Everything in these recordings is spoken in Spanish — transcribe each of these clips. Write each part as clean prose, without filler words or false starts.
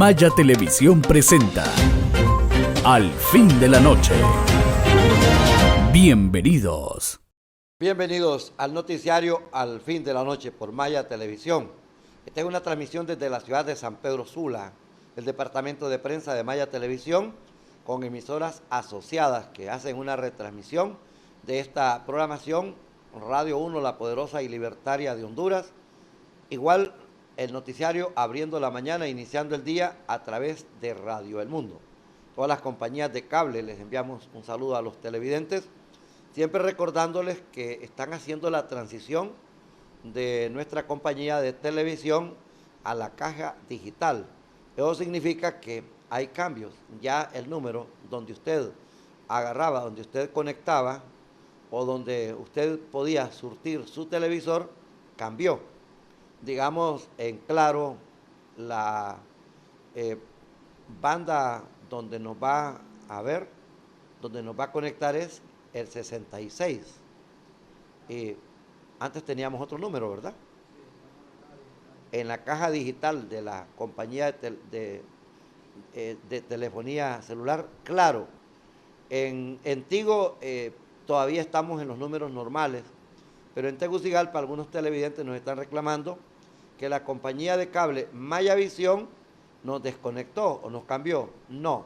Maya Televisión presenta Al Fin de la Noche. Bienvenidos. Bienvenidos al noticiario Al Fin de la Noche por Maya Televisión. Esta es una transmisión desde la ciudad de San Pedro Sula, el departamento de prensa de Maya Televisión, con emisoras asociadas que hacen una retransmisión de esta programación. Radio 1, la poderosa y libertaria de Honduras. Igual el noticiario abriendo la mañana, iniciando el día a través de Radio El Mundo. Todas las compañías de cable les enviamos un saludo a los televidentes, siempre recordándoles que están haciendo la transición de nuestra compañía de televisión a la caja digital. Eso significa que hay cambios. Ya el número donde usted agarraba, donde usted conectaba o donde usted podía surtir su televisor, cambió. Digamos, en claro, la banda donde nos va a ver, donde nos va a conectar es el 66. Antes teníamos otro número, ¿verdad? En la caja digital de la compañía de telefonía celular, claro. En Tigo todavía estamos en los números normales, pero en Tegucigalpa algunos televidentes nos están reclamando que la compañía de cable Mayavisión nos desconectó o nos cambió. No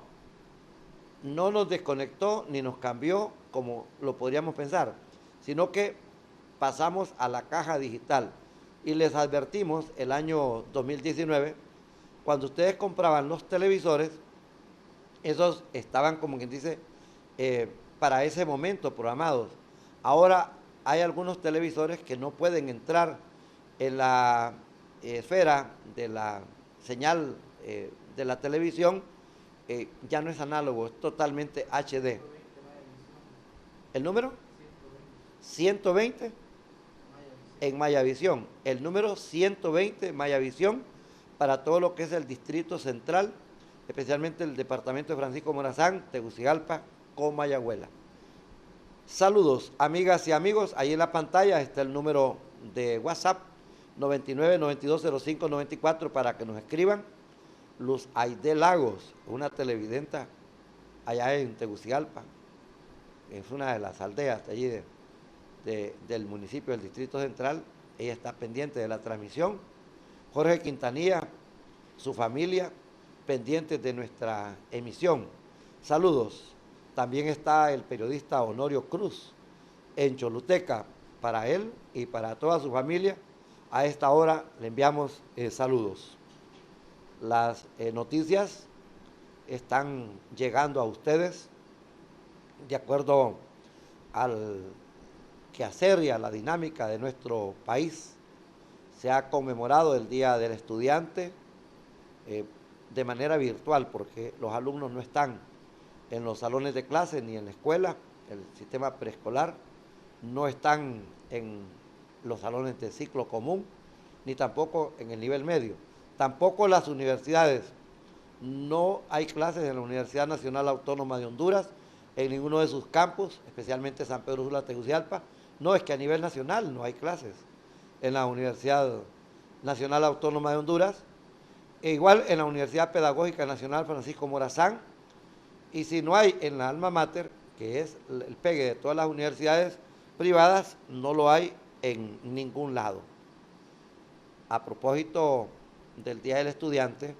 nos desconectó ni nos cambió como lo podríamos pensar, sino que pasamos a la caja digital. Y les advertimos el año 2019, cuando ustedes compraban los televisores, esos estaban, como quien dice, para ese momento programados. Ahora hay algunos televisores que no pueden entrar en la esfera de la señal de la televisión. Ya no es análogo, es totalmente HD. ¿El número? 120 en Mayavisión. El número 120 Mayavisión para todo lo que es el Distrito Central, especialmente el departamento de Francisco Morazán, Tegucigalpa, Comayagüela. Saludos, amigas y amigos. Ahí en la pantalla está el número de WhatsApp 99-9205-94 para que nos escriban. Luz Aide Lagos, una televidenta allá en Tegucigalpa, es una de las aldeas de allí del municipio del Distrito Central. Ella está pendiente de la transmisión. Jorge Quintanilla, su familia, pendientes de nuestra emisión. Saludos. También está el periodista Honorio Cruz en Choluteca. Para él y para toda su familia, a esta hora le enviamos saludos. Las noticias están llegando a ustedes de acuerdo al quehacer y a la dinámica de nuestro país. Se ha conmemorado el Día del Estudiante de manera virtual, porque los alumnos no están en los salones de clase ni en la escuela. El sistema preescolar no están en los salones de ciclo común, ni tampoco en el nivel medio. Tampoco las universidades. No hay clases en la Universidad Nacional Autónoma de Honduras, en ninguno de sus campus, especialmente San Pedro Sula, Tegucigalpa. No, es que a nivel nacional no hay clases en la Universidad Nacional Autónoma de Honduras, e igual en la Universidad Pedagógica Nacional Francisco Morazán. Y si no hay en la alma mater, que es el pegue de todas las universidades privadas, no lo hay en ningún lado. A propósito del Día del Estudiante,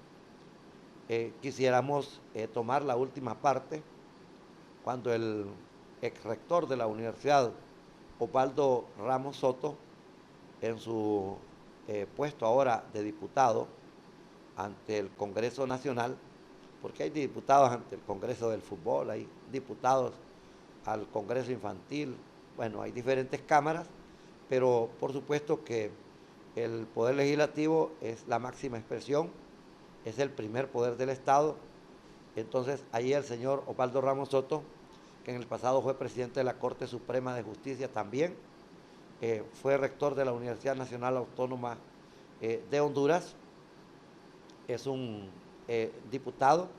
quisiéramos tomar la última parte, cuando el ex rector de la universidad, Osvaldo Ramos Soto, en su puesto ahora de diputado ante el Congreso Nacional, porque hay diputados ante el Congreso del Fútbol, hay diputados al Congreso Infantil, bueno, hay diferentes cámaras, pero por supuesto que el Poder Legislativo es la máxima expresión, es el primer poder del Estado. Entonces, ahí el señor Osvaldo Ramos Soto, que en el pasado fue presidente de la Corte Suprema de Justicia también, fue rector de la Universidad Nacional Autónoma de Honduras, es un diputado,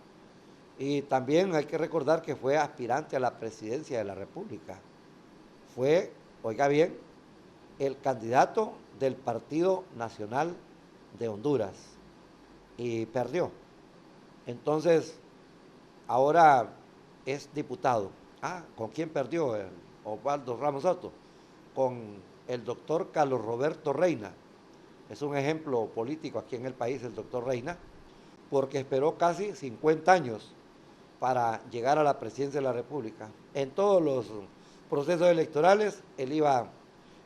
y también hay que recordar que fue aspirante a la presidencia de la República. Fue, oiga bien, el candidato del Partido Nacional de Honduras y perdió. Entonces, ahora es diputado. ¿Con quién perdió el Osvaldo Ramos Soto? Con el doctor Carlos Roberto Reina. Es un ejemplo político aquí en el país el doctor Reina, porque esperó casi 50 años para llegar a la presidencia de la República. En todos los procesos electorales, él iba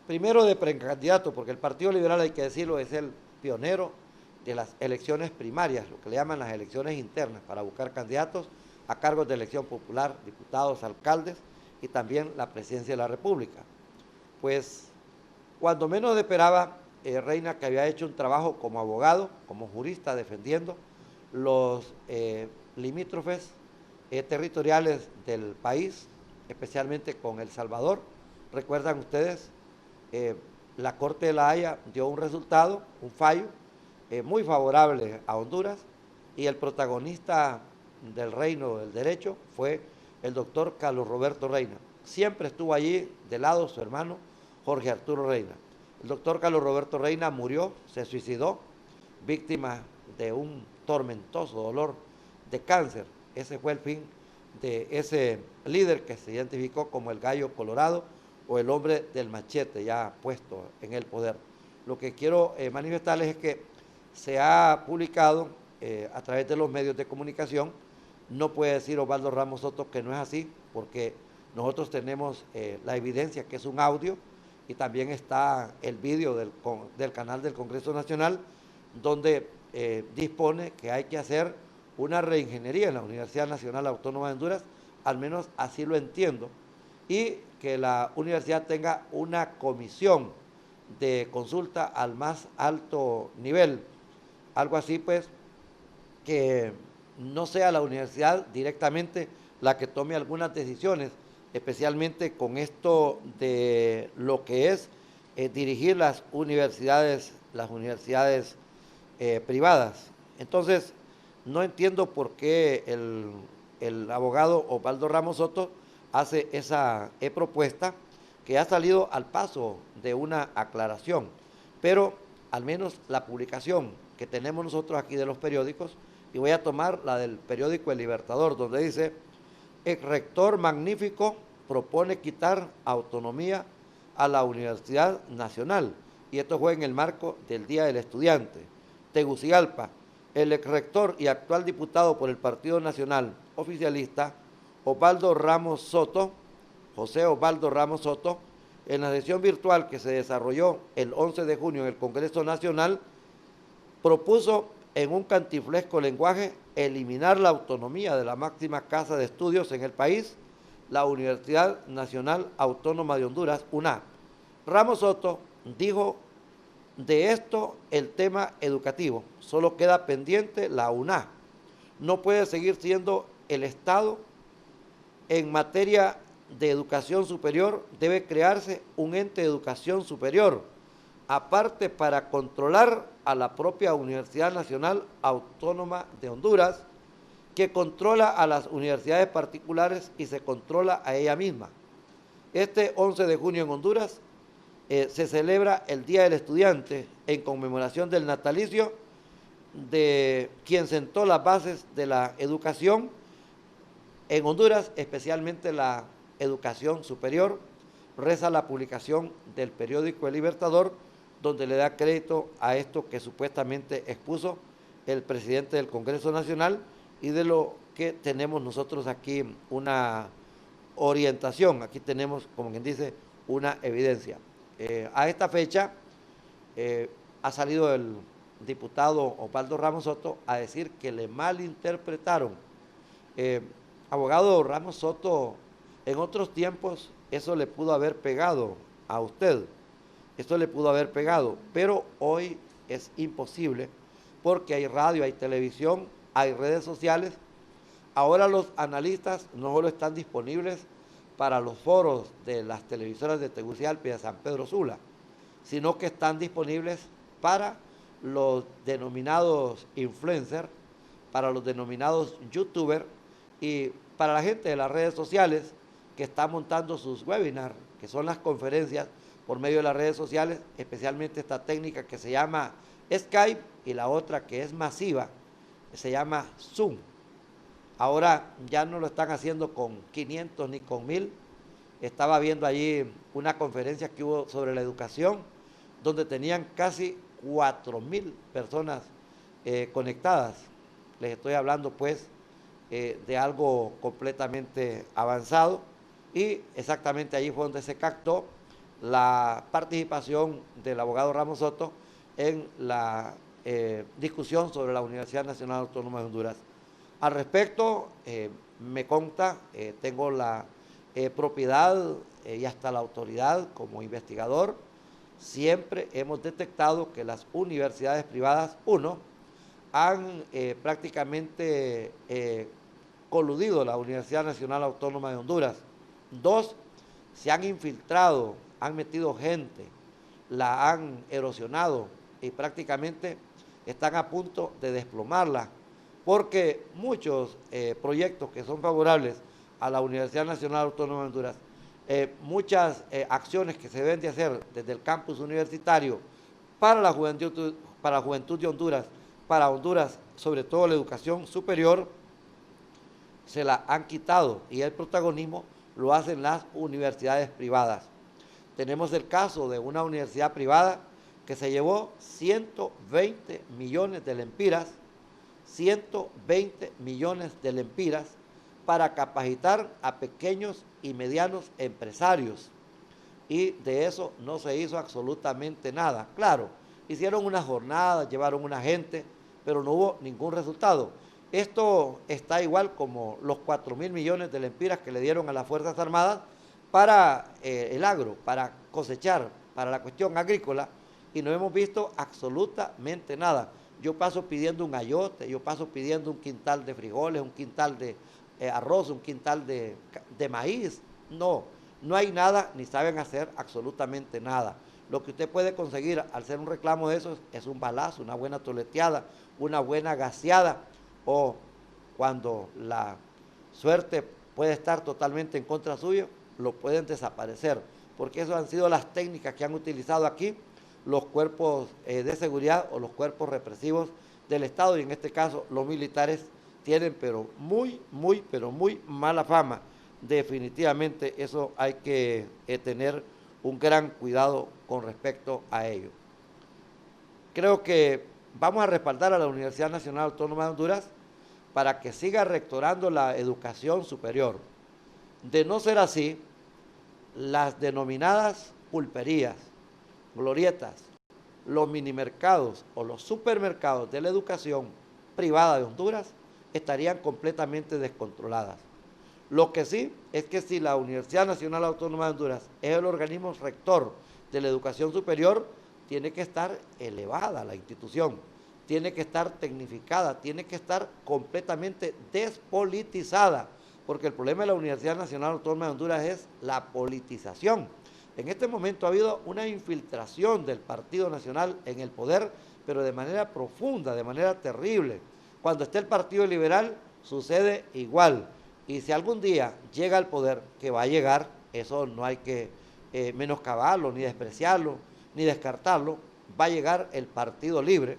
primero de precandidato, porque el Partido Liberal, hay que decirlo, es el pionero de las elecciones primarias, lo que le llaman las elecciones internas, para buscar candidatos a cargos de elección popular, diputados, alcaldes y también la presidencia de la República. Pues, cuando menos esperaba, Reina, que había hecho un trabajo como abogado, como jurista, defendiendo los limítrofes territoriales del país, especialmente con El Salvador. Recuerdan ustedes, la Corte de La Haya dio un resultado, un fallo muy favorable a Honduras, y el protagonista del reino del derecho fue el doctor Carlos Roberto Reina. Siempre estuvo allí de lado su hermano Jorge Arturo Reina. El doctor Carlos Roberto Reina murió, se suicidó, víctima de un tormentoso dolor de cáncer. Ese fue el fin de ese líder que se identificó como el Gallo Colorado o el hombre del machete ya puesto en el poder. Lo que quiero manifestarles es que se ha publicado a través de los medios de comunicación. No puede decir Osvaldo Ramos Soto que no es así, porque nosotros tenemos la evidencia que es un audio, y también está el vídeo del canal del Congreso Nacional, donde dispone que hay que hacer una reingeniería en la Universidad Nacional Autónoma de Honduras, al menos así lo entiendo, y que la universidad tenga una comisión de consulta al más alto nivel, algo así pues, que no sea la universidad directamente la que tome algunas decisiones, especialmente con esto de lo que es dirigir las universidades privadas. Entonces, no entiendo por qué el abogado Osvaldo Ramos Soto hace esa propuesta, que ha salido al paso de una aclaración, pero al menos la publicación que tenemos nosotros aquí de los periódicos, y voy a tomar la del periódico El Libertador, donde dice: el rector magnífico propone quitar autonomía a la Universidad Nacional, y esto fue en el marco del Día del Estudiante. Tegucigalpa, el ex rector y actual diputado por el Partido Nacional Oficialista, Osvaldo Ramos Soto, José Osvaldo Ramos Soto, en la sesión virtual que se desarrolló el 11 de junio en el Congreso Nacional, propuso en un cantinflesco lenguaje eliminar la autonomía de la máxima casa de estudios en el país, la Universidad Nacional Autónoma de Honduras, UNA. Ramos Soto dijo: de esto el tema educativo, solo queda pendiente la UNA. No puede seguir siendo el Estado. En materia de educación superior debe crearse un ente de educación superior, aparte, para controlar a la propia Universidad Nacional Autónoma de Honduras, que controla a las universidades particulares y se controla a ella misma. Este 11 de junio en Honduras se celebra el Día del Estudiante en conmemoración del natalicio de quien sentó las bases de la educación en Honduras, especialmente la educación superior. Reza la publicación del periódico El Libertador, donde le da crédito a esto que supuestamente expuso el presidente del Congreso Nacional, y de lo que tenemos nosotros aquí una orientación, aquí tenemos, como quien dice, una evidencia. A esta fecha ha salido el diputado Osvaldo Ramos Soto a decir que le malinterpretaron. Abogado Ramos Soto, en otros tiempos eso le pudo haber pegado a usted, esto le pudo haber pegado, pero hoy es imposible, porque hay radio, hay televisión, hay redes sociales. Ahora los analistas no solo están disponibles para los foros de las televisoras de Tegucigalpa y de San Pedro Sula, sino que están disponibles para los denominados influencers, para los denominados youtubers y para la gente de las redes sociales que está montando sus webinars, que son las conferencias por medio de las redes sociales, especialmente esta técnica que se llama Skype, y la otra que es masiva, que se llama Zoom. Ahora ya no lo están haciendo con 500 ni con 1000. Estaba viendo allí una conferencia que hubo sobre la educación, donde tenían casi 4000 personas conectadas. Les estoy hablando pues de algo completamente avanzado, y exactamente allí fue donde se captó la participación del abogado Ramos Soto en la discusión sobre la Universidad Nacional Autónoma de Honduras. Al respecto, me consta, tengo la propiedad y hasta la autoridad como investigador. Siempre hemos detectado que las universidades privadas, uno, han prácticamente coludido la Universidad Nacional Autónoma de Honduras. Dos, se han infiltrado, han metido gente, la han erosionado y prácticamente están a punto de desplomarla, porque muchos proyectos que son favorables a la Universidad Nacional Autónoma de Honduras, muchas acciones que se deben de hacer desde el campus universitario para la juventud de Honduras, para Honduras, sobre todo la educación superior, se la han quitado, y el protagonismo lo hacen las universidades privadas. Tenemos el caso de una universidad privada que se llevó 120 millones de lempiras, 120 millones de lempiras para capacitar a pequeños y medianos empresarios, y de eso no se hizo absolutamente nada. Claro, hicieron una jornada, llevaron una gente, pero no hubo ningún resultado. Esto está igual como los 4000 millones de lempiras que le dieron a las Fuerzas Armadas para el agro, para cosechar, para la cuestión agrícola, y no hemos visto absolutamente nada. Yo paso pidiendo un ayote, yo paso pidiendo un quintal de frijoles, un quintal de arroz, un quintal de maíz. No, no hay nada, ni saben hacer absolutamente nada. Lo que usted puede conseguir al hacer un reclamo de esos es un balazo, una buena toleteada, una buena gaseada, o cuando la suerte puede estar totalmente en contra suyo, lo pueden desaparecer, porque esas han sido las técnicas que han utilizado aquí los cuerpos de seguridad o los cuerpos represivos del Estado, y en este caso los militares tienen pero muy mala fama. Definitivamente eso hay que tener un gran cuidado con respecto a ello. Creo que vamos a respaldar a la Universidad Nacional Autónoma de Honduras para que siga rectorando la educación superior. De no ser así, las denominadas pulperías, glorietas, los minimercados o los supermercados de la educación privada de Honduras estarían completamente descontroladas. Lo que sí es que si la Universidad Nacional Autónoma de Honduras es el organismo rector de la educación superior, tiene que estar elevada la institución, tiene que estar tecnificada, tiene que estar completamente despolitizada, porque el problema de la Universidad Nacional Autónoma de Honduras es la politización. En este momento ha habido una infiltración del Partido Nacional en el poder, pero de manera profunda, de manera terrible. Cuando esté el Partido Liberal sucede igual, y si algún día llega al poder, que va a llegar, eso no hay que menoscabarlo, ni despreciarlo, ni descartarlo, va a llegar el Partido Libre,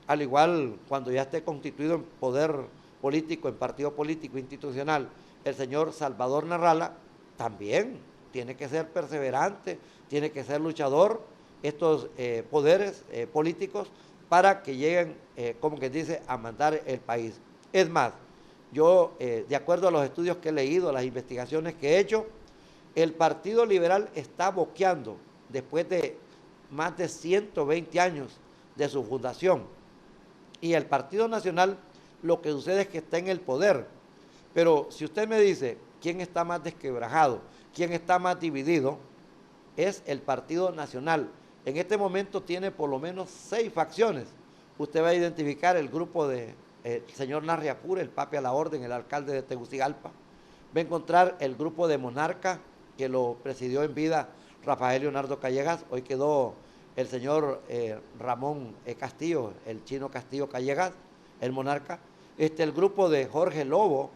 al igual cuando ya esté constituido en poder político, en partido político institucional, el señor Salvador Narrala, también tiene que ser perseverante, tiene que ser luchador, estos poderes políticos, para que lleguen, como que dice, a mandar el país. Es más, yo, de acuerdo a los estudios que he leído, las investigaciones que he hecho, el Partido Liberal está boqueando después de más de 120 años de su fundación. Y el Partido Nacional, lo que sucede es que está en el poder. Pero si usted me dice quién está más desquebrajado, quién está más dividido, es el Partido Nacional. En este momento tiene por lo menos 6 facciones. Usted va a identificar el grupo de el señor Narriapura, el papi a la orden, el alcalde de Tegucigalpa. Va a encontrar el grupo de Monarca, que lo presidió en vida Rafael Leonardo Callejas. Hoy quedó el señor Ramón Castillo, el chino Castillo Callejas, el Monarca. El grupo de Jorge Lobo,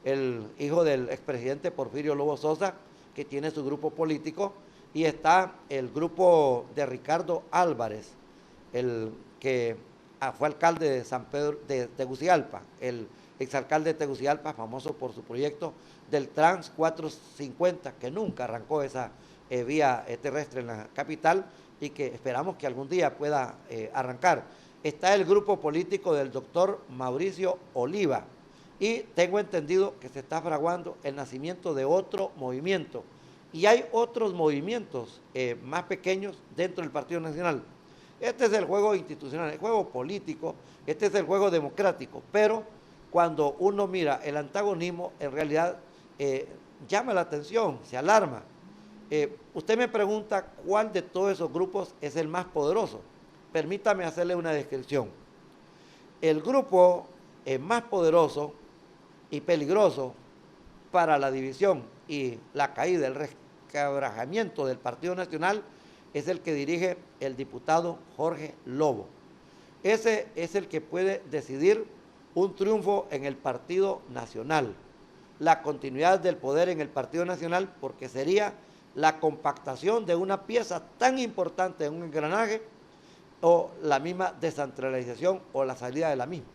el hijo del expresidente Porfirio Lobo Sosa, que tiene su grupo político. Y está el grupo de Ricardo Álvarez, el que fue alcalde de San Pedro de Tegucigalpa, el exalcalde de Tegucigalpa, famoso por su proyecto del Trans 450, que nunca arrancó esa vía terrestre en la capital y que esperamos que algún día pueda arrancar. Está el grupo político del doctor Mauricio Oliva y tengo entendido que se está fraguando el nacimiento de otro movimiento. Y hay otros movimientos más pequeños dentro del Partido Nacional. Este es el juego institucional, el juego político, este es el juego democrático, pero cuando uno mira el antagonismo, en realidad llama la atención, se alarma. Usted me pregunta cuál de todos esos grupos es el más poderoso. Permítame hacerle una descripción. El grupo más poderoso y peligroso para la división y la caída, el resquebrajamiento del Partido Nacional es el que dirige el diputado Jorge Lobo. Ese es el que puede decidir un triunfo en el Partido Nacional, la continuidad del poder en el Partido Nacional, porque sería la compactación de una pieza tan importante en un engranaje o la misma descentralización o la salida de la misma.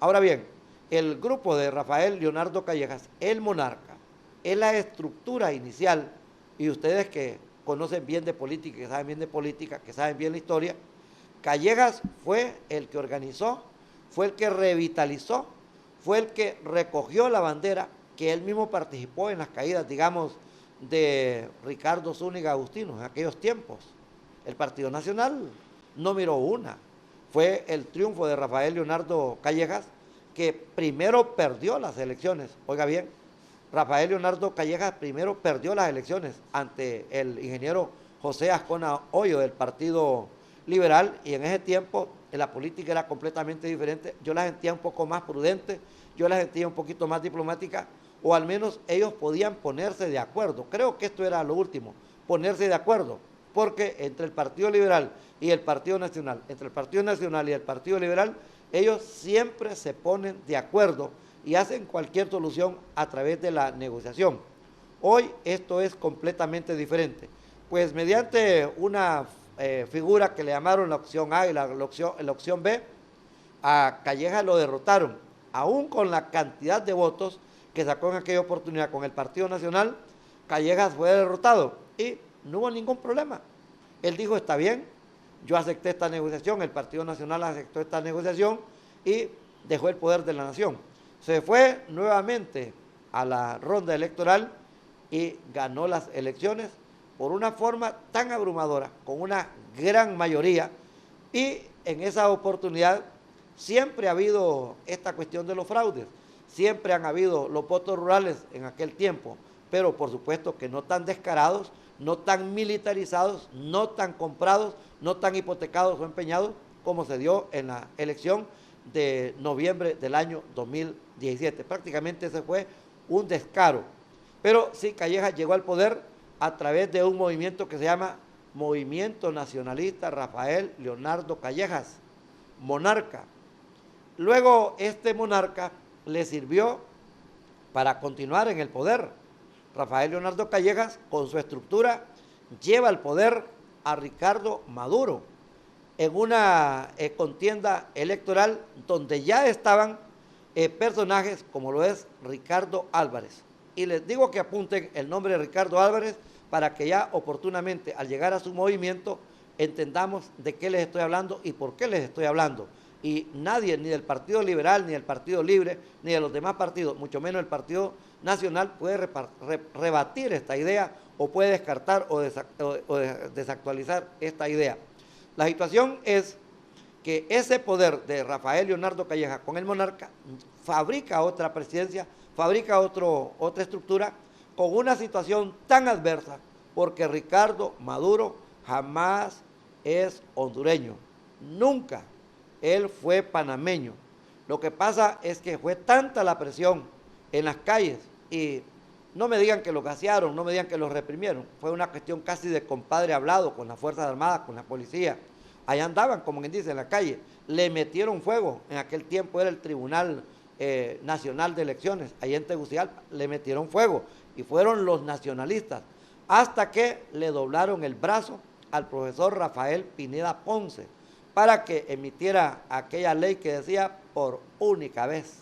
Ahora bien, el grupo de Rafael Leonardo Callejas, el monarca, es la estructura inicial, y ustedes que conocen bien de política, que saben bien de política, que saben bien la historia, Callejas fue el que organizó, fue el que revitalizó, fue el que recogió la bandera, que él mismo participó en las caídas, digamos, de Ricardo Zúñiga Agustino en aquellos tiempos. El Partido Nacional no miró una, fue el triunfo de Rafael Leonardo Callejas, que primero perdió las elecciones. Oiga bien, Rafael Leonardo Callejas primero perdió las elecciones ante el ingeniero José Ascona Hoyo del Partido Liberal, y en ese tiempo la política era completamente diferente. Yo la sentía un poco más prudente, yo la sentía un poquito más diplomática, o al menos ellos podían ponerse de acuerdo. Creo que esto era lo último, ponerse de acuerdo, porque entre el Partido Liberal y el Partido Nacional, entre el Partido Nacional y el Partido Liberal, ellos siempre se ponen de acuerdo y hacen cualquier solución a través de la negociación. Hoy esto es completamente diferente, pues mediante una figura que le llamaron la opción A y la opción B, a Callejas lo derrotaron, aún con la cantidad de votos que sacó en aquella oportunidad con el Partido Nacional. Callejas fue derrotado y no hubo ningún problema. Él dijo, está bien, yo acepté esta negociación, el Partido Nacional aceptó esta negociación y dejó el poder de la nación. Se fue nuevamente a la ronda electoral y ganó las elecciones por una forma tan abrumadora, con una gran mayoría, y en esa oportunidad siempre ha habido esta cuestión de los fraudes, siempre han habido los votos rurales en aquel tiempo, pero por supuesto que no tan descarados, no tan militarizados, no tan comprados, no tan hipotecados o empeñados como se dio en la elección de noviembre del año 2017. Prácticamente ese fue un descaro. Pero sí, Callejas llegó al poder a través de un movimiento que se llama Movimiento Nacionalista Rafael Leonardo Callejas, monarca. Luego este monarca le sirvió para continuar en el poder. Rafael Leonardo Callejas, con su estructura, lleva al poder a Ricardo Maduro en una contienda electoral donde ya estaban personajes como lo es Ricardo Álvarez. Y les digo que apunten el nombre de Ricardo Álvarez para que ya oportunamente al llegar a su movimiento entendamos de qué les estoy hablando y por qué les estoy hablando. Y nadie, ni del Partido Liberal, ni del Partido Libre, ni de los demás partidos, mucho menos el Partido Nacional, puede rebatir esta idea o puede descartar o desactualizar esta idea. La situación es que ese poder de Rafael Leonardo Callejas con el monarca fabrica otra presidencia, fabrica otra estructura con una situación tan adversa, porque Ricardo Maduro jamás es hondureño, nunca. Él fue panameño. Lo que pasa es que fue tanta la presión en las calles, y no me digan que los gasearon, no me digan que los reprimieron, fue una cuestión casi de compadre hablado con las Fuerzas Armadas, con la policía. Allá andaban, como quien dice, en la calle. Le metieron fuego, en aquel tiempo era el Tribunal Nacional de Elecciones, allá en Tegucigalpa, le metieron fuego, y fueron los nacionalistas, hasta que le doblaron el brazo al profesor Rafael Pineda Ponce, para que emitiera aquella ley que decía por única vez.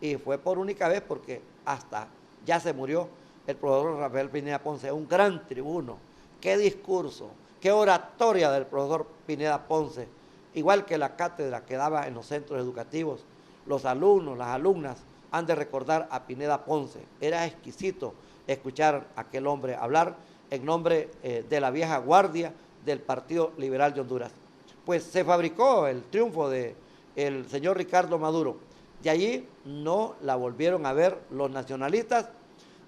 y fue por única vez porque hasta ya se murió el profesor Rafael Pineda Ponce, un gran tribuno. Qué discurso, qué oratoria del profesor Pineda Ponce, igual que la cátedra que daba en los centros educativos. Los alumnos, las alumnas han de recordar a Pineda Ponce. Era exquisito escuchar a aquel hombre hablar en nombre de la vieja guardia del Partido Liberal de Honduras. Pues se fabricó el triunfo del señor Ricardo Maduro. De allí no la volvieron a ver los nacionalistas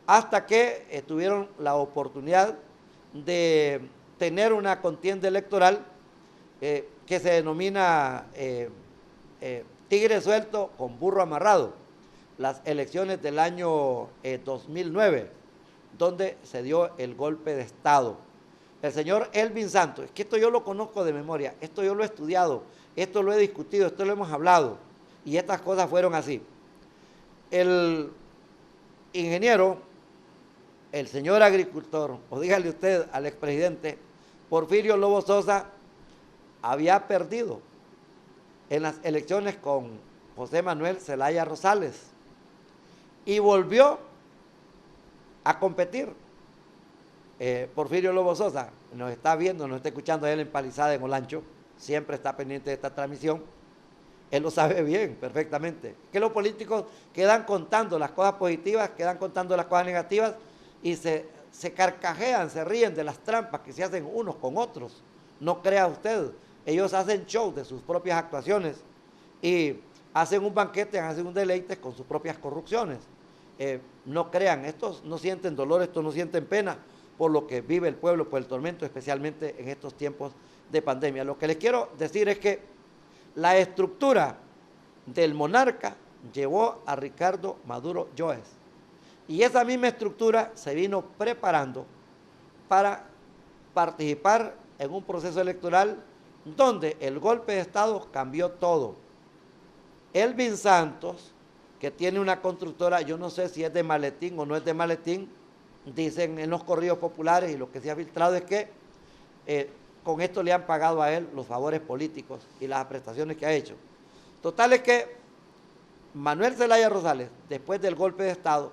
hasta que tuvieron la oportunidad de tener una contienda electoral que se denomina tigre suelto con burro amarrado, las elecciones del año 2009, donde se dio el golpe de Estado. El señor Elvin Santos, es que esto yo lo conozco de memoria, esto yo lo he estudiado, esto lo he discutido, esto lo hemos hablado, y estas cosas fueron así. El ingeniero, el señor agricultor, o dígale usted al expresidente, Porfirio Lobo Sosa, había perdido en las elecciones con José Manuel Zelaya Rosales y volvió a competir. Porfirio Lobo Sosa nos está viendo, nos está escuchando él en Palizada, en Olancho, siempre está pendiente de esta transmisión. Él lo sabe bien, perfectamente. Que los políticos quedan contando las cosas positivas, quedan contando las cosas negativas y se carcajean, se ríen de las trampas que se hacen unos con otros. No crea usted, ellos hacen show de sus propias actuaciones y hacen un banquete, hacen un deleite con sus propias corrupciones. No crean, estos no sienten dolor, estos no sienten pena por lo que vive el pueblo, por el tormento, especialmente en estos tiempos de pandemia. Lo que les quiero decir es que la estructura del monarca llevó a Ricardo Maduro Yáñez y esa misma estructura se vino preparando para participar en un proceso electoral donde el golpe de Estado cambió todo. Elvin Santos, que tiene una constructora, yo no sé si es de Maletín o no es de Maletín, dicen en los corridos populares, y lo que se ha filtrado es que con esto le han pagado a él los favores políticos y las prestaciones que ha hecho. Total es que Manuel Zelaya Rosales, después del golpe de Estado,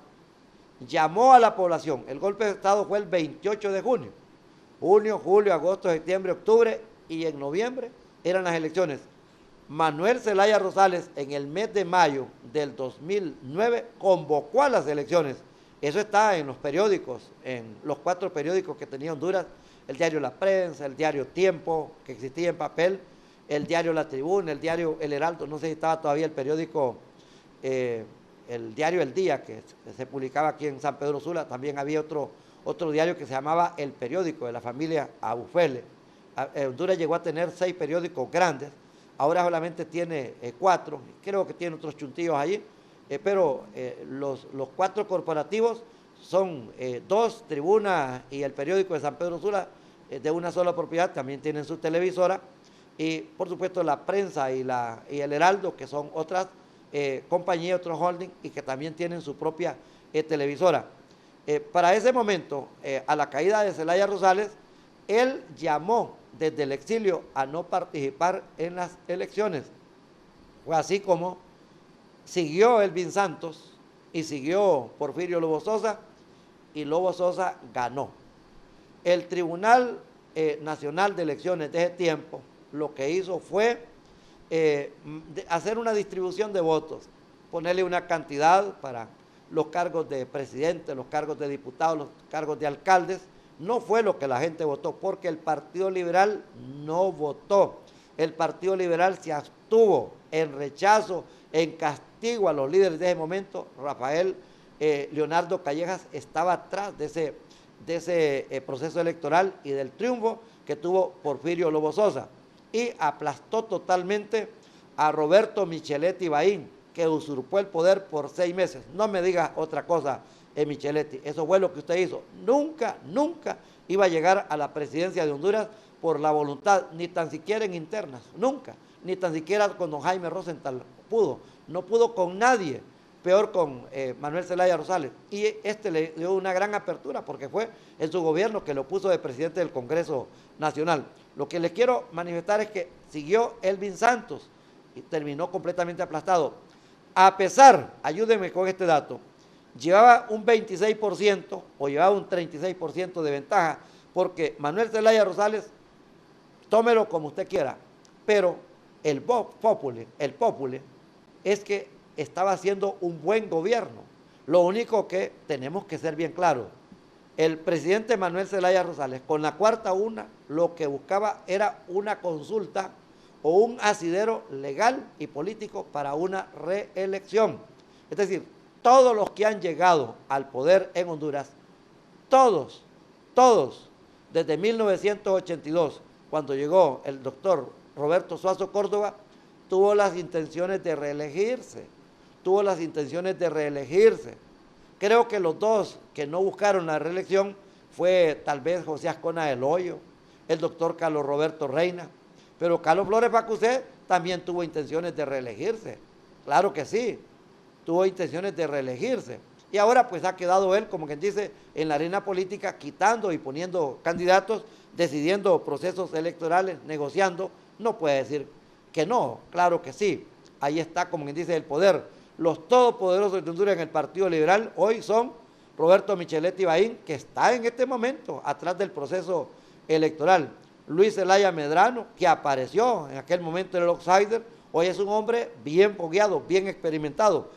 llamó a la población. El golpe de Estado fue el 28 de junio. Junio, julio, agosto, septiembre, octubre y en noviembre eran las elecciones. Manuel Zelaya Rosales en el mes de mayo del 2009 convocó a las elecciones. Eso está en los periódicos, en los 4 periódicos que tenía Honduras, el diario La Prensa, el diario Tiempo, que existía en papel, el diario La Tribuna, el diario El Heraldo, no sé si estaba todavía el periódico, el diario El Día, que se publicaba aquí en San Pedro Sula, también había otro diario que se llamaba El Periódico de la familia Abufele. Honduras llegó a tener 6 periódicos grandes, ahora solamente tiene 4, creo que tiene otros chuntillos allí, pero los 4 corporativos son 2, Tribuna y el periódico de San Pedro Sula, de una sola propiedad, también tienen su televisora, y por supuesto La Prensa y el Heraldo, que son otras compañías, otros holding, y que también tienen su propia televisora. Para ese momento, a la caída de Zelaya Rosales, él llamó desde el exilio a no participar en las elecciones. Fue así como siguió Elvin Santos y siguió Porfirio Lobo Sosa, y Lobo Sosa ganó. El Tribunal Nacional de Elecciones de ese tiempo lo que hizo fue hacer una distribución de votos, ponerle una cantidad para los cargos de presidente, los cargos de diputados, los cargos de alcaldes. No fue lo que la gente votó, porque el Partido Liberal no votó. El Partido Liberal se abstuvo en rechazo, en castigo a los líderes de ese momento. Rafael Leonardo Callejas estaba atrás de ese proceso electoral y del triunfo que tuvo Porfirio Lobo Sosa, y aplastó totalmente a Roberto Micheletti Bahín, que usurpó el poder por 6 meses. No me diga otra cosa, Micheletti, eso fue lo que usted hizo. Nunca iba a llegar a la presidencia de Honduras por la voluntad, ni tan siquiera en internas, nunca, ni tan siquiera con don Jaime Rosenthal pudo, no pudo con nadie, peor con Manuel Zelaya Rosales, y este le dio una gran apertura porque fue en su gobierno que lo puso de presidente del Congreso Nacional. Lo que les quiero manifestar es que siguió Elvin Santos y terminó completamente aplastado. A pesar, ayúdenme con este dato, llevaba un 26% o llevaba un 36% de ventaja, porque Manuel Zelaya Rosales, tómelo como usted quiera, pero el Populi es que estaba haciendo un buen gobierno. Lo único que tenemos que ser bien claros, el presidente Manuel Zelaya Rosales, con la cuarta una, lo que buscaba era una consulta o un asidero legal y político para una reelección. Es decir, todos los que han llegado al poder en Honduras, todos, desde 1982, cuando llegó el doctor Roberto Suazo Córdoba, tuvo las intenciones de reelegirse, Creo que los dos que no buscaron la reelección fue tal vez José Ascona del Hoyo, el doctor Carlos Roberto Reina, pero Carlos Flores Facusé también tuvo intenciones de reelegirse, claro que sí, tuvo intenciones de reelegirse. Y ahora pues ha quedado él, como quien dice, en la arena política, quitando y poniendo candidatos, decidiendo procesos electorales, negociando. No puede decir que no, claro que sí. Ahí está, como quien dice, el poder. Los todopoderosos de Honduras en el Partido Liberal hoy son Roberto Micheletti Baín, que está en este momento atrás del proceso electoral. Luis Zelaya Medrano, que apareció en aquel momento en el outsider, hoy es un hombre bien fogueado, bien experimentado,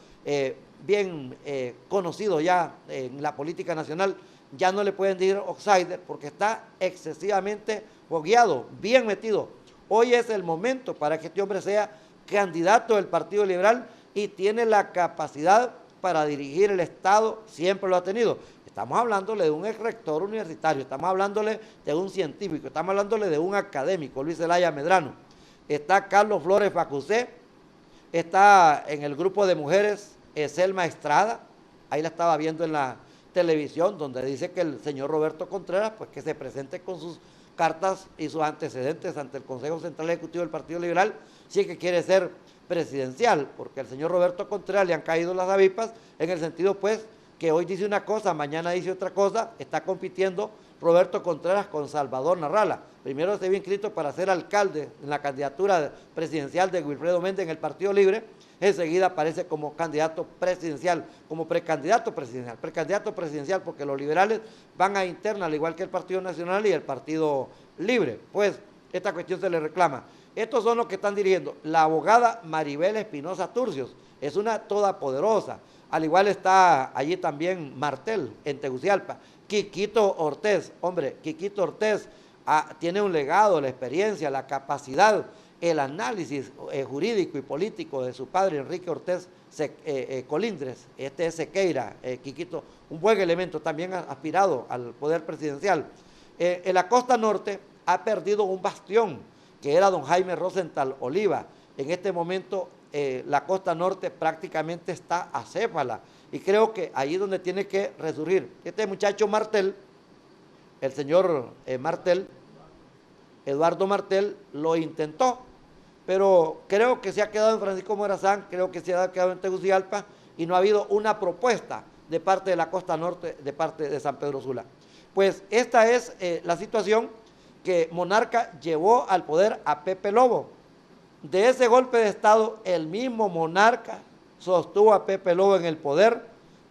bien conocido ya en la política nacional. Ya no le pueden decir outsider porque está excesivamente fogueado, bien metido. Hoy es el momento para que este hombre sea candidato del Partido Liberal y tiene la capacidad para dirigir el Estado, siempre lo ha tenido. Estamos hablándole de un ex rector universitario, estamos hablándole de un científico, estamos hablándole de un académico, Luis Zelaya Medrano. Está Carlos Flores Facusé, está en el grupo de mujeres Selma Estrada, ahí la estaba viendo en la televisión, donde dice que el señor Roberto Contreras, pues que se presente con sus cartas y sus antecedentes ante el Consejo Central Ejecutivo del Partido Liberal, si es que quiere ser presidencial, porque al señor Roberto Contreras le han caído las avispas, en el sentido pues que hoy dice una cosa, mañana dice otra cosa. Está compitiendo Roberto Contreras con Salvador Narrala. Primero se había inscrito para ser alcalde en la candidatura presidencial de Wilfredo Méndez en el Partido Libre, enseguida aparece como candidato presidencial, como precandidato presidencial, porque los liberales van a interna, al igual que el Partido Nacional y el Partido Libre. Pues esta cuestión se le reclama. Estos son los que están dirigiendo. La abogada Maribel Espinosa Turcios es una todopoderosa. Al igual está allí también Martel, en Tegucigalpa. Quiquito Ortiz, hombre, Quiquito Ortiz tiene un legado, la experiencia, la capacidad, el análisis jurídico y político de su padre, Enrique Ortiz Colindres. Este es Sequeira, Quiquito, un buen elemento, también aspirado al poder presidencial. En la costa norte ha perdido un bastión, que era don Jaime Rosenthal Oliva. En este momento la costa norte prácticamente está acéfala, y creo que ahí es donde tiene que resurgir. Este muchacho Martel, el señor Eduardo Martel, lo intentó, pero creo que se ha quedado en Francisco Morazán, creo que se ha quedado en Tegucigalpa, y no ha habido una propuesta de parte de la costa norte, de parte de San Pedro Sula. Pues esta es la situación que Monarca llevó al poder a Pepe Lobo. De ese golpe de Estado, el mismo Monarca sostuvo a Pepe Lobo en el poder.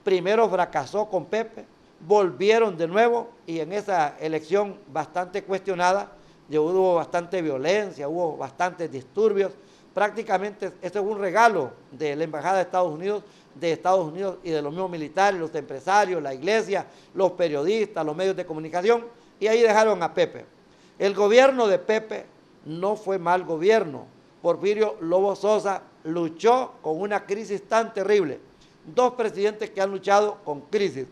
Primero fracasó con Pepe, volvieron de nuevo, y en esa elección bastante cuestionada, hubo bastante violencia, hubo bastantes disturbios. Prácticamente este es un regalo de la Embajada de Estados Unidos y de los mismos militares, los empresarios, la iglesia, los periodistas, los medios de comunicación, y ahí dejaron a Pepe. El gobierno de Pepe no fue mal gobierno. Porfirio Lobo Sosa luchó con una crisis tan terrible. Dos presidentes que han luchado con crisis.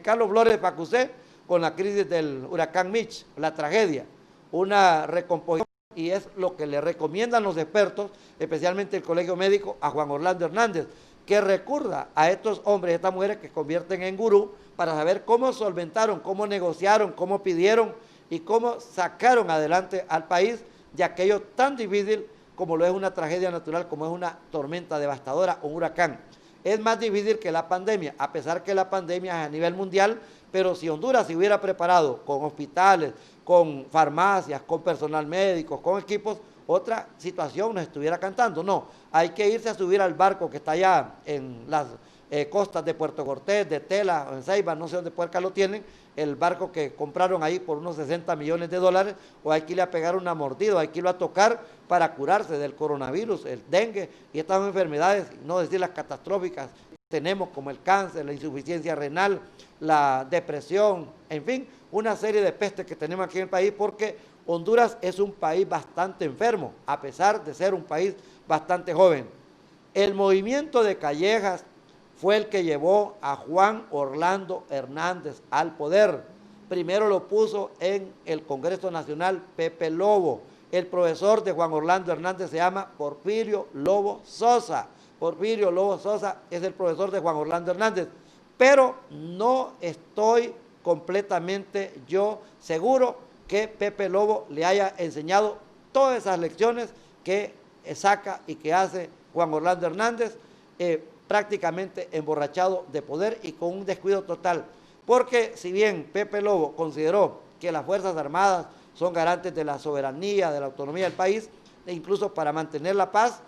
Carlos Flores Facusé con la crisis del huracán Mitch, la tragedia. Una recomposición, y es lo que le recomiendan los expertos, especialmente el Colegio Médico, a Juan Orlando Hernández, que recurra a estos hombres y estas mujeres que se convierten en gurú para saber cómo solventaron, cómo negociaron, cómo pidieron y cómo sacaron adelante al país de aquello tan difícil como lo es una tragedia natural, como es una tormenta devastadora, un huracán. Es más difícil que la pandemia, a pesar que la pandemia es a nivel mundial, pero si Honduras se hubiera preparado con hospitales, con farmacias, con personal médico, con equipos, otra situación nos estuviera cantando. No, hay que irse a subir al barco que está allá en las costas de Puerto Cortés, de Tela, en Ceiba, no sé dónde puerca lo tienen, el barco que compraron ahí por unos 60 millones de dólares, o hay que irle a pegar una mordida, o hay que irlo a tocar para curarse del coronavirus, el dengue y estas enfermedades, no decir las catastróficas que tenemos como el cáncer, la insuficiencia renal, la depresión, en fin, una serie de pestes que tenemos aquí en el país, porque Honduras es un país bastante enfermo, a pesar de ser un país bastante joven. El movimiento de Callejas fue el que llevó a Juan Orlando Hernández al poder. Primero lo puso en el Congreso Nacional Pepe Lobo. El profesor de Juan Orlando Hernández se llama Porfirio Lobo Sosa. Porfirio Lobo Sosa es el profesor de Juan Orlando Hernández. Pero no estoy completamente yo seguro que Pepe Lobo le haya enseñado todas esas lecciones que saca y que hace Juan Orlando Hernández, prácticamente emborrachado de poder y con un descuido total. Porque si bien Pepe Lobo consideró que las Fuerzas Armadas son garantes de la soberanía, de la autonomía del país, e incluso para mantener la paz,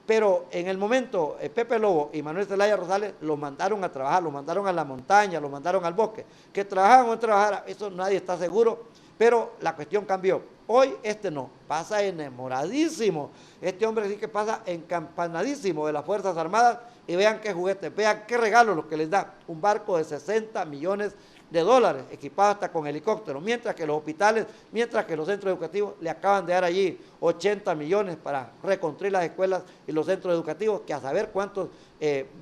pero en el momento Pepe Lobo y Manuel Zelaya Rosales los mandaron a trabajar, los mandaron a la montaña, los mandaron al bosque. Que trabajaran o no trabajaran, eso nadie está seguro, pero la cuestión cambió. Hoy no, pasa enamoradísimo. Este hombre sí que pasa encampanadísimo de las Fuerzas Armadas, y vean qué juguetes, vean qué regalos los que les da. Un barco de 60 millones de dólares, equipado hasta con helicópteros, mientras que los hospitales, mientras que los centros educativos le acaban de dar allí 80 millones para reconstruir las escuelas y los centros educativos, que a saber cuántos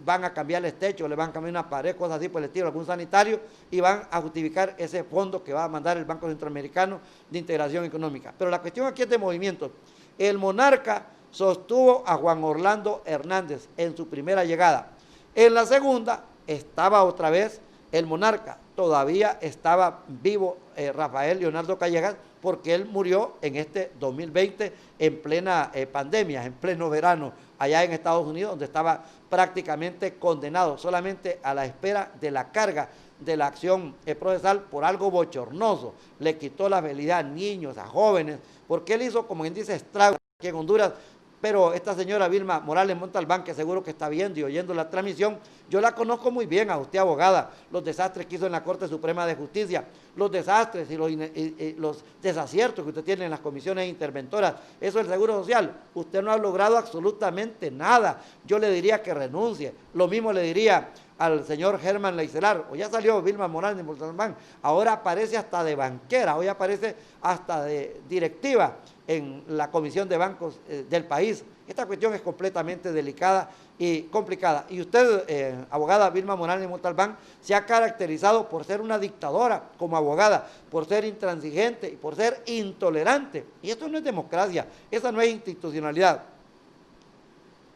van a cambiarles techo, le van a cambiar una pared, cosas así por el estilo, algún sanitario, y van a justificar ese fondo que va a mandar el Banco Centroamericano de Integración Económica. Pero la cuestión aquí es de movimiento. El monarca sostuvo a Juan Orlando Hernández en su primera llegada. En la segunda estaba otra vez el monarca. Todavía estaba vivo Rafael Leonardo Callejas, porque él murió en este 2020 en plena pandemia, en pleno verano, allá en Estados Unidos, donde estaba prácticamente condenado, solamente a la espera de la carga de la acción procesal por algo bochornoso. Le quitó la habilidad a niños, a jóvenes, porque él hizo, como quien dice, estragos aquí en Honduras. Pero esta señora Vilma Morales Montalbán, que seguro que está viendo y oyendo la transmisión, yo la conozco muy bien, a usted abogada, los desastres que hizo en la Corte Suprema de Justicia, los desastres y los desaciertos que usted tiene en las comisiones interventoras, eso del Seguro Social, usted no ha logrado absolutamente nada. Yo le diría que renuncie, lo mismo le diría al señor Germán Leicelar, o ya salió Vilma Morales Montalbán, ahora aparece hasta de banquera, hoy aparece hasta de directiva en la Comisión de Bancos del país. Esta cuestión es completamente delicada y complicada. Y usted, abogada Vilma Morales Montalbán, se ha caracterizado por ser una dictadora como abogada, por ser intransigente y por ser intolerante. Y esto no es democracia, esa no es institucionalidad.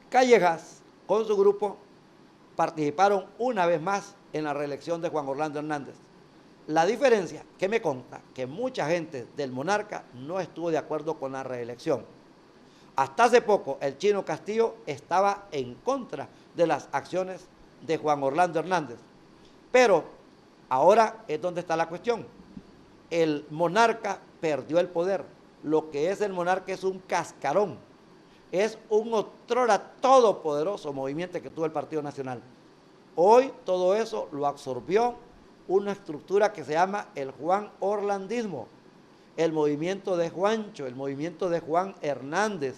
Callejas, con su grupo, participaron una vez más en la reelección de Juan Orlando Hernández. La diferencia que me consta que mucha gente del monarca no estuvo de acuerdo con la reelección. Hasta hace poco el Chino Castillo estaba en contra de las acciones de Juan Orlando Hernández. Pero ahora es donde está la cuestión. El monarca perdió el poder. Lo que es el monarca es un cascarón. Es un otrora todopoderoso movimiento que tuvo el Partido Nacional. Hoy todo eso lo absorbió una estructura que se llama el Juan Orlandismo, el movimiento de Juancho, el movimiento de Juan Hernández,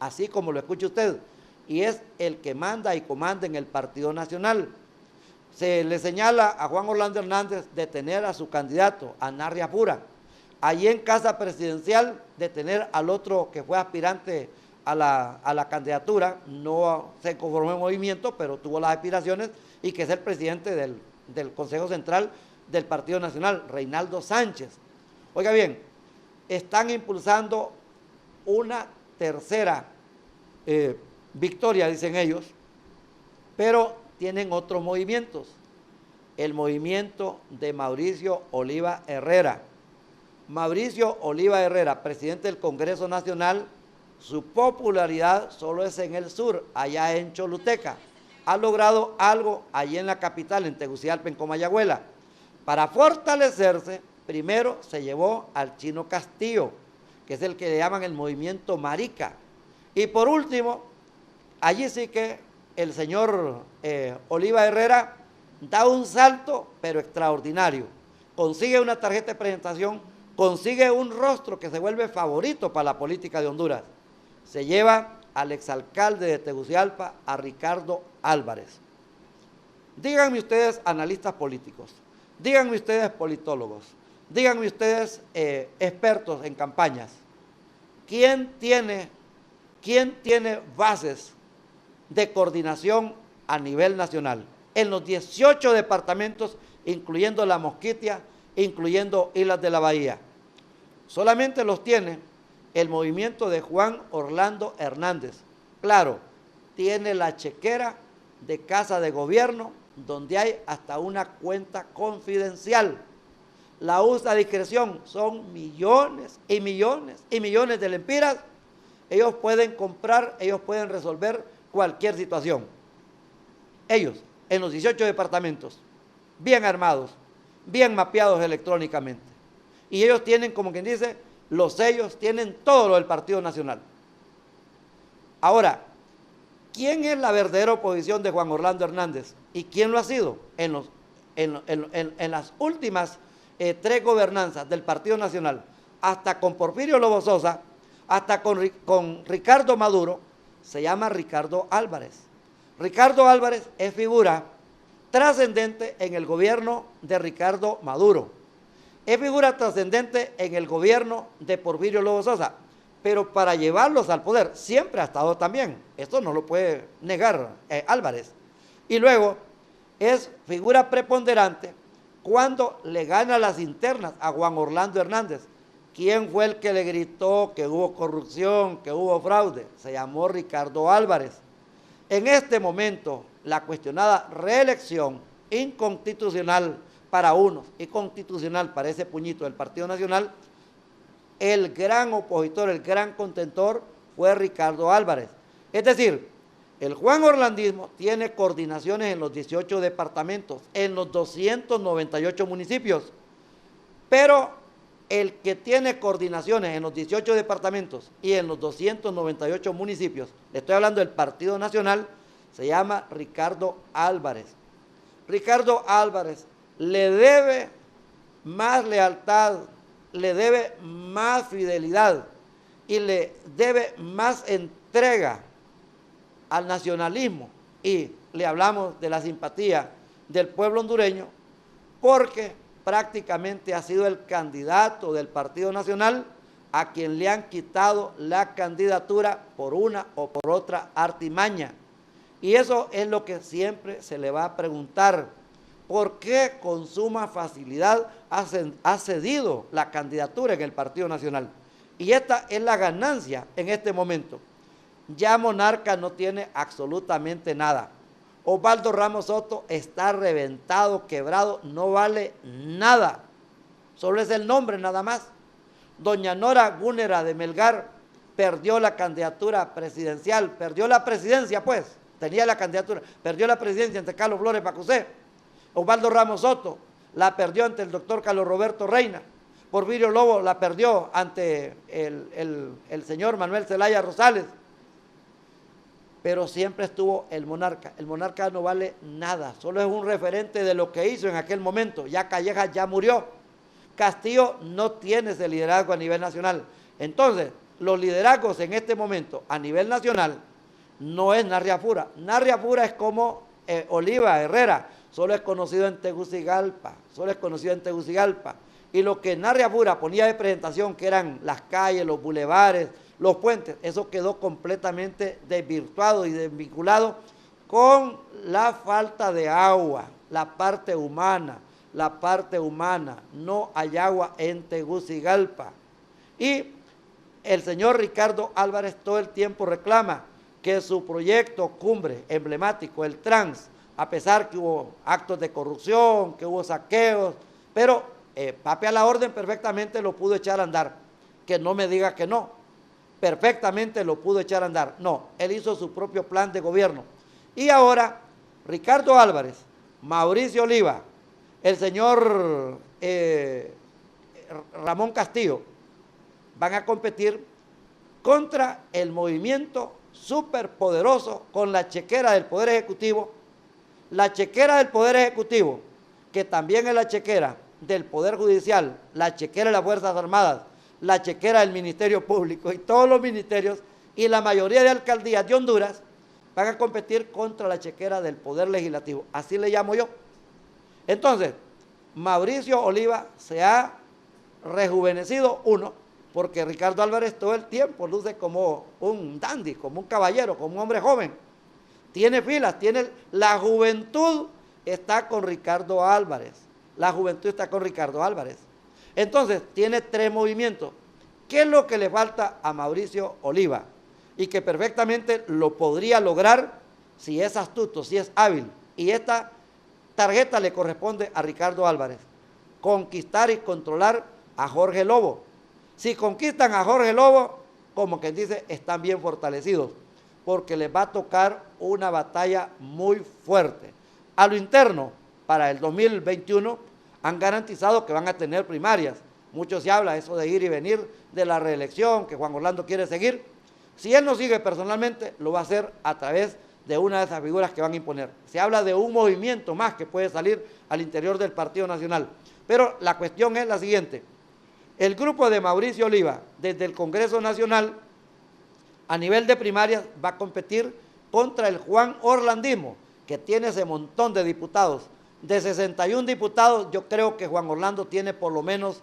así como lo escucha usted, y es el que manda y comanda en el Partido Nacional. Se le señala a Juan Orlando Hernández de tener a su candidato, a Narria Pura, allí en Casa Presidencial de tener al otro que fue aspirante a la candidatura, no se conformó el movimiento, pero tuvo las aspiraciones, y que es el presidente del Consejo Central del Partido Nacional, Reinaldo Sánchez. Oiga bien, están impulsando una tercera victoria, dicen ellos, pero tienen otros movimientos. El movimiento de Mauricio Oliva Herrera. Mauricio Oliva Herrera, presidente del Congreso Nacional, su popularidad solo es en el sur, allá en Choluteca. Ha logrado algo allí en la capital, en Tegucigalpa, en Comayagüela. Para fortalecerse, primero se llevó al Chino Castillo, que es el que le llaman el movimiento marica. Y por último, allí sí que el señor Oliva Herrera da un salto, pero extraordinario. Consigue una tarjeta de presentación, consigue un rostro que se vuelve favorito para la política de Honduras. Se lleva al exalcalde de Tegucigalpa, a Ricardo Álvarez. Díganme ustedes, analistas políticos, díganme ustedes, politólogos, díganme ustedes, expertos en campañas, ¿quién tiene bases de coordinación a nivel nacional? En los 18 departamentos, incluyendo La Mosquitia, incluyendo Islas de la Bahía. Solamente los tiene el movimiento de Juan Orlando Hernández. Claro, tiene la chequera de Casa de Gobierno, donde hay hasta una cuenta confidencial. La usa a discreción, son millones y millones y millones de lempiras. Ellos pueden comprar, ellos pueden resolver cualquier situación. Ellos, en los 18 departamentos, bien armados, bien mapeados electrónicamente. Y ellos tienen, como quien dice, los sellos, tienen todo lo del Partido Nacional. Ahora, ¿quién es la verdadera oposición de Juan Orlando Hernández? ¿Y quién lo ha sido? En las últimas 3 gobernanzas del Partido Nacional, hasta con Porfirio Lobo Sosa, hasta con Ricardo Maduro, se llama Ricardo Álvarez. Ricardo Álvarez es figura trascendente en el gobierno de Ricardo Maduro. Es figura trascendente en el gobierno de Porfirio Lobo Sosa, pero para llevarlos al poder siempre ha estado también. Esto no lo puede negar Álvarez. Y luego es figura preponderante cuando le gana las internas a Juan Orlando Hernández. ¿Quién fue el que le gritó que hubo corrupción, que hubo fraude? Se llamó Ricardo Álvarez. En este momento, la cuestionada reelección inconstitucional para unos y constitucional para ese puñito del Partido Nacional, el gran opositor, el gran contentor fue Ricardo Álvarez. Es decir, el Juan Orlandismo tiene coordinaciones en los 18 departamentos, en los 298 municipios, pero el que tiene coordinaciones en los 18 departamentos y en los 298 municipios, le estoy hablando del Partido Nacional, se llama Ricardo Álvarez. Ricardo Álvarez le debe más lealtad, le debe más fidelidad y le debe más entrega al nacionalismo, y le hablamos de la simpatía del pueblo hondureño, porque prácticamente ha sido el candidato del Partido Nacional a quien le han quitado la candidatura por una o por otra artimaña. Y eso es lo que siempre se le va a preguntar: ¿por qué con suma facilidad ha cedido la candidatura en el Partido Nacional? Y esta es la ganancia en este momento. Ya Monarca no tiene absolutamente nada. Osvaldo Ramos Soto está reventado, quebrado, no vale nada. Solo es el nombre nada más. Doña Nora Gúnera de Melgar perdió la candidatura presidencial, perdió la presidencia pues, tenía la candidatura, perdió la presidencia ante Carlos Flores Bacusé. Osvaldo Ramos Soto la perdió ante el doctor Carlos Roberto Reina. Porfirio Lobo la perdió ante el señor Manuel Zelaya Rosales. Pero siempre estuvo el Monarca. El Monarca no vale nada, solo es un referente de lo que hizo en aquel momento. Ya Callejas ya murió. Castillo no tiene ese liderazgo a nivel nacional. Entonces, los liderazgos en este momento a nivel nacional no es Narri Afura. Narri Afura es como Oliva Herrera, solo es conocido en Tegucigalpa, Y lo que Narri Afura ponía de presentación, que eran las calles, los bulevares, los puentes, eso quedó completamente desvirtuado y desvinculado con la falta de agua, la parte humana. No hay agua en Tegucigalpa. Y el señor Ricardo Álvarez todo el tiempo reclama que su proyecto cumbre emblemático, el Trans, a pesar que hubo actos de corrupción, que hubo saqueos, pero Pape a la Orden perfectamente lo pudo echar a andar. Que no me diga que no. Perfectamente lo pudo echar a andar. No, él hizo su propio plan de gobierno. Y ahora, Ricardo Álvarez, Mauricio Oliva, el señor Ramón Castillo, van a competir contra el movimiento superpoderoso con la chequera del Poder Ejecutivo, la chequera del Poder Ejecutivo, que también es la chequera del Poder Judicial, la chequera de las Fuerzas Armadas, la chequera del Ministerio Público y todos los ministerios y la mayoría de alcaldías de Honduras van a competir contra la chequera del Poder Legislativo, así le llamo yo. Entonces, Mauricio Oliva se ha rejuvenecido, uno, porque Ricardo Álvarez todo el tiempo luce como un dandy, como un caballero, como un hombre joven. Tiene filas, la juventud está con Ricardo Álvarez. La juventud está con Ricardo Álvarez. Entonces, tiene tres movimientos. ¿Qué es lo que le falta a Mauricio Oliva? Y que perfectamente lo podría lograr si es astuto, si es hábil. Y esta tarjeta le corresponde a Ricardo Álvarez. Conquistar y controlar a Jorge Lobo. Si conquistan a Jorge Lobo, como quien dice, están bien fortalecidos, porque les va a tocar una batalla muy fuerte. A lo interno, para el 2021, han garantizado que van a tener primarias. Mucho se habla eso de ir y venir, de la reelección, que Juan Orlando quiere seguir. Si él no sigue personalmente, lo va a hacer a través de una de esas figuras que van a imponer. Se habla de un movimiento más que puede salir al interior del Partido Nacional. Pero la cuestión es la siguiente. El grupo de Mauricio Oliva, desde el Congreso Nacional, a nivel de primarias, va a competir contra el Juan Orlandismo, que tiene ese montón de diputados. De 61 diputados, yo creo que Juan Orlando tiene por lo menos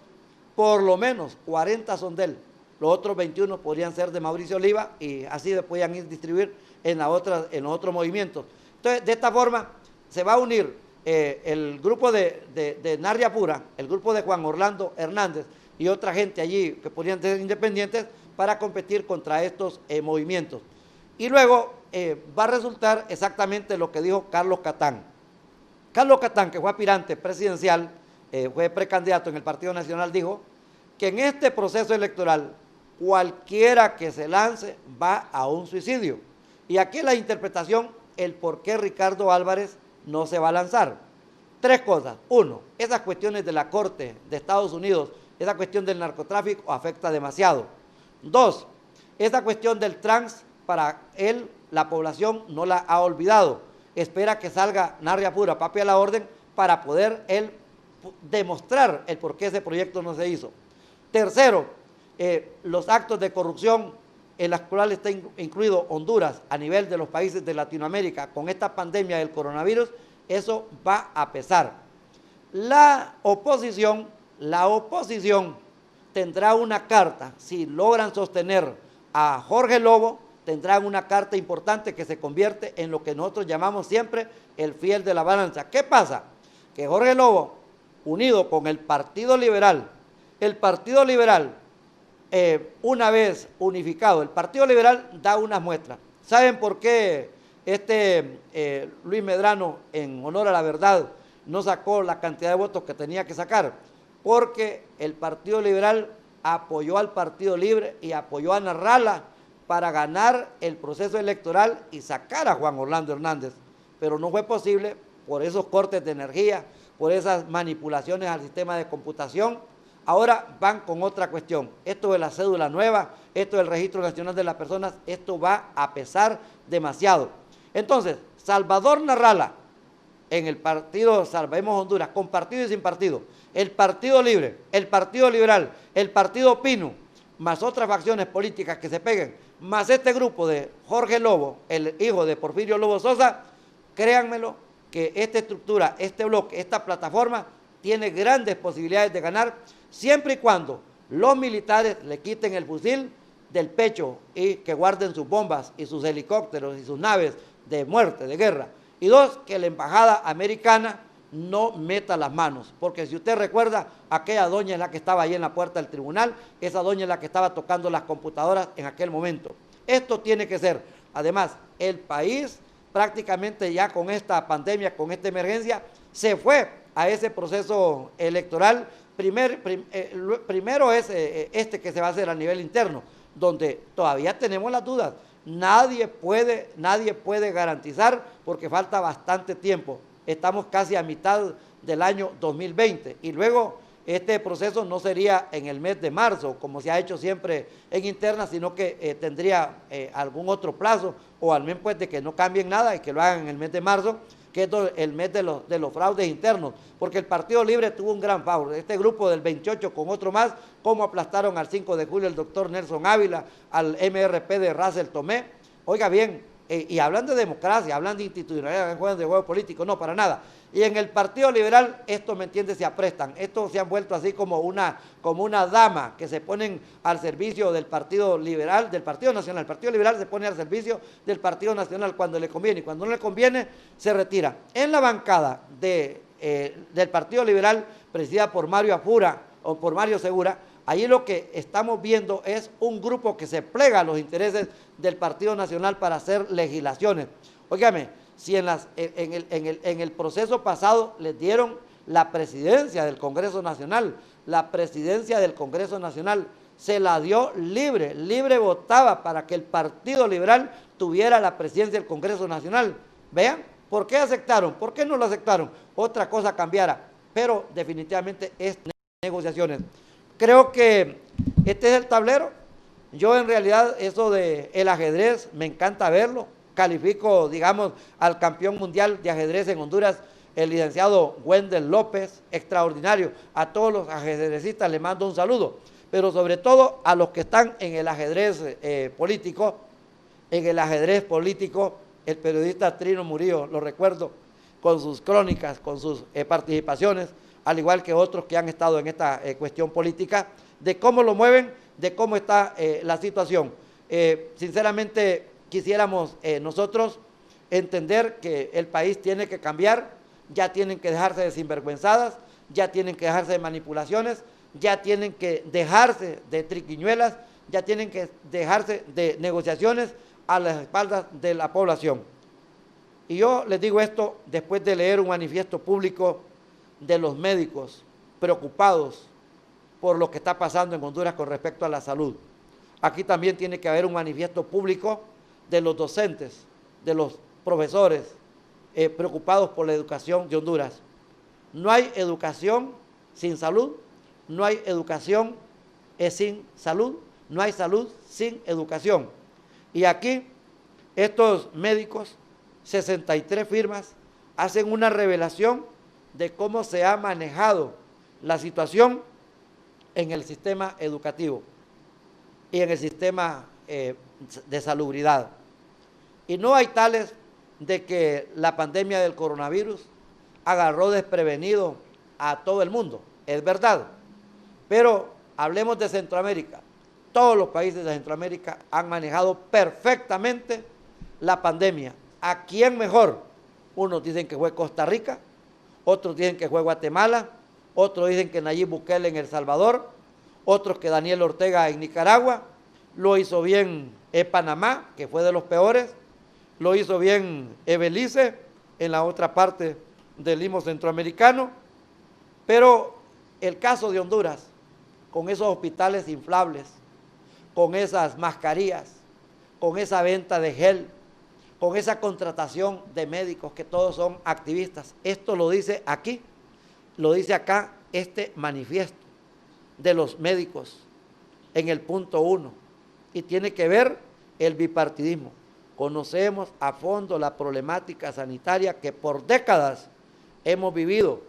40 son de él. Los otros 21 podrían ser de Mauricio Oliva y así se podían ir distribuir en los otros movimientos. Entonces, de esta forma, se va a unir el grupo de Narria Pura, el grupo de Juan Orlando Hernández y otra gente allí que podrían ser independientes para competir contra estos movimientos. Y luego va a resultar exactamente lo que dijo Carlos Catán. Carlos Catán, que fue aspirante presidencial, fue precandidato en el Partido Nacional, dijo que en este proceso electoral cualquiera que se lance va a un suicidio. Y aquí la interpretación, el por qué Ricardo Álvarez no se va a lanzar. Tres cosas. Uno, esas cuestiones de la Corte de Estados Unidos, esa cuestión del narcotráfico afecta demasiado. Dos, esa cuestión del trans, para él, la población no la ha olvidado. Espera que salga Narria Pura, papi a la orden, para poder él demostrar el por qué ese proyecto no se hizo. Tercero, los actos de corrupción en los cuales está incluido Honduras a nivel de los países de Latinoamérica con esta pandemia del coronavirus, eso va a pesar. La oposición tendrá una carta, si logran sostener a Jorge Lobo, tendrán una carta importante que se convierte en lo que nosotros llamamos siempre el fiel de la balanza. ¿Qué pasa? Que Jorge Lobo, unido con el Partido Liberal, una vez unificado, el Partido Liberal da unas muestras. ¿Saben por qué Luis Medrano, en honor a la verdad, no sacó la cantidad de votos que tenía que sacar? Porque el Partido Liberal apoyó al Partido Libre y apoyó a Narrala para ganar el proceso electoral y sacar a Juan Orlando Hernández. Pero no fue posible por esos cortes de energía, por esas manipulaciones al sistema de computación. Ahora van con otra cuestión. Esto de la cédula nueva, esto del registro nacional de las personas, esto va a pesar demasiado. Entonces, Salvador Narrala, en el partido Salvemos Honduras, con partido y sin partido, el Partido Libre, el Partido Liberal, el Partido Pino, más otras facciones políticas que se peguen, más este grupo de Jorge Lobo, el hijo de Porfirio Lobo Sosa, créanmelo que esta estructura, este bloque, esta plataforma, tiene grandes posibilidades de ganar, siempre y cuando los militares le quiten el fusil del pecho y que guarden sus bombas y sus helicópteros y sus naves de muerte, de guerra. Y dos, que la embajada americana no meta las manos, porque si usted recuerda, aquella doña es la que estaba ahí en la puerta del tribunal, esa doña es la que estaba tocando las computadoras en aquel momento. Esto tiene que ser, además, el país prácticamente ya con esta pandemia, con esta emergencia, se fue a ese proceso electoral. Primero es este que se va a hacer a nivel interno, donde todavía tenemos las dudas. Nadie puede garantizar porque falta bastante tiempo. Estamos casi a mitad del año 2020 y luego este proceso no sería en el mes de marzo, como se ha hecho siempre en interna, sino que tendría algún otro plazo, o al menos pues de que no cambien nada y que lo hagan en el mes de marzo, que es el mes de los fraudes internos, porque el Partido Libre tuvo un gran fraude. Este grupo del 28 con otro más, cómo aplastaron al 5 de julio el doctor Nelson Ávila, al MRP de Russell Tomé. Oiga bien, y hablan de democracia, hablan de institucionalidad, juegan de juego político, no, para nada. Y en el Partido Liberal, estos, ¿me entiendes?, se aprestan. Estos se han vuelto así como una dama que se ponen al servicio del Partido Liberal, del Partido Nacional. El Partido Liberal se pone al servicio del Partido Nacional cuando le conviene, y cuando no le conviene, se retira. En la bancada del Partido Liberal, presidida por Mario Afura o por Mario Segura, allí lo que estamos viendo es un grupo que se plega a los intereses del Partido Nacional para hacer legislaciones. Óigame, si en el proceso pasado les dieron la presidencia del Congreso Nacional, se la dio libre votaba para que el Partido Liberal tuviera la presidencia del Congreso Nacional. Vean, ¿por qué aceptaron? ¿Por qué no lo aceptaron? Otra cosa cambiara, pero definitivamente es negociaciones. Creo que este es el tablero. Yo en realidad eso del ajedrez me encanta verlo. Califico, digamos, al campeón mundial de ajedrez en Honduras, el licenciado Wendel López, extraordinario. A todos los ajedrecistas les mando un saludo, pero sobre todo a los que están en el ajedrez político. El periodista Trino Murillo, lo recuerdo, con sus crónicas, con sus participaciones, al igual que otros que han estado en esta cuestión política, de cómo lo mueven, de cómo está la situación. Sinceramente, quisiéramos nosotros entender que el país tiene que cambiar, ya tienen que dejarse de sinvergüenzadas, ya tienen que dejarse de manipulaciones, ya tienen que dejarse de triquiñuelas, ya tienen que dejarse de negociaciones a las espaldas de la población. Y yo les digo esto después de leer un manifiesto público de los médicos preocupados por lo que está pasando en Honduras con respecto a la salud. Aquí también tiene que haber un manifiesto público de los docentes, de los profesores preocupados por la educación de Honduras. No hay educación sin salud, no hay educación sin salud, no hay salud sin educación. Y aquí estos médicos, 63 firmas, hacen una revelación de cómo se ha manejado la situación en el sistema educativo y en el sistema de salubridad. Y no hay tales de que la pandemia del coronavirus agarró desprevenido a todo el mundo, es verdad, pero hablemos de Centroamérica. Todos los países de Centroamérica han manejado perfectamente la pandemia. ¿A quién mejor? Unos dicen que fue Costa Rica, otros dicen que fue Guatemala, otros dicen que Nayib Bukele en El Salvador, otros que Daniel Ortega en Nicaragua. Lo hizo bien Panamá, que fue de los peores, lo hizo bien Belice en la otra parte del limbo centroamericano, pero el caso de Honduras, con esos hospitales inflables, con esas mascarillas, con esa venta de gel, con esa contratación de médicos que todos son activistas, esto lo dice aquí, lo dice acá este manifiesto de los médicos en el punto 1, y tiene que ver el bipartidismo. Conocemos a fondo la problemática sanitaria que por décadas hemos vivido.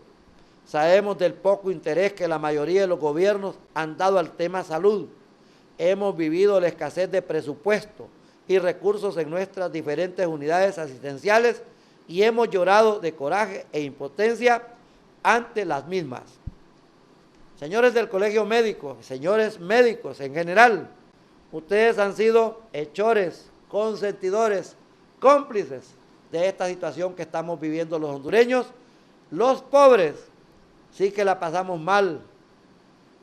Sabemos del poco interés que la mayoría de los gobiernos han dado al tema salud. Hemos vivido la escasez de presupuesto y recursos en nuestras diferentes unidades asistenciales y hemos llorado de coraje e impotencia ante las mismas. Señores del Colegio Médico, señores médicos en general, ustedes han sido hechores, consentidores, cómplices de esta situación que estamos viviendo los hondureños. Los pobres sí que la pasamos mal